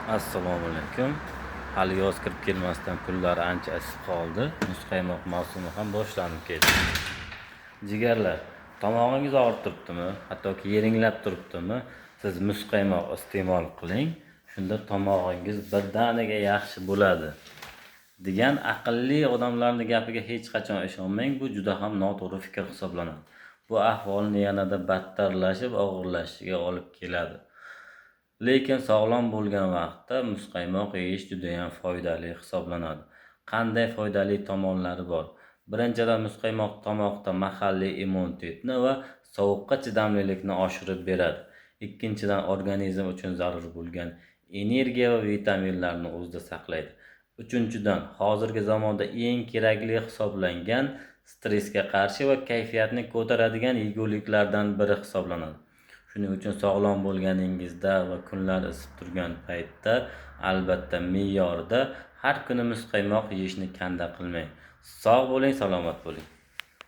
Assalomu alaykum. Hali yoz kirib kelmasdan kunlar ancha isib qoldi. Muzqaymoq mavsumi ham boshlanib ketdi. Jigarlar, tomog'ingiz og'rib turibdimi? Hattoki yeringlab turibdimi? Siz muzqaymoq iste'mol qiling. Shunda tomog'ingiz birdaniga yaxshi bo'ladi. degan aqlli odamlarning gapiga hech qachon ishonmang. Bu juda ham noto'g'ri fikr hisoblanadi. Bu ahvolni yanada battarlashib, og'irlashishiga olib keladi. Lekin sog'lom bo'lgan vaqtda muzqaymoq yeyish juda ham foydali hisoblanadi. Qanday foydali tomonlari bor? Birinchidan, muzqaymoq tomoqda mahalliy immunitetni va sovuqqa chidamlilikni oshirib beradi. Ikkinchidan, organizm uchun zarur bo'lgan energiya va vitaminlarni o'zida saqlaydi. Uchinchidan, hozirgi zamonda eng kerakli hisoblangan stressga qarshi va kayfiyatni ko'taradigan yeguliklardan biri hisoblanadi. Shuning uchun sog'lom bo'lganingizda va kunlar isib turgan paytda albatta me'yorda har kuni muzqaymoq yeyishni kanda qilmang. Sog' bo'ling, salomat bo'ling.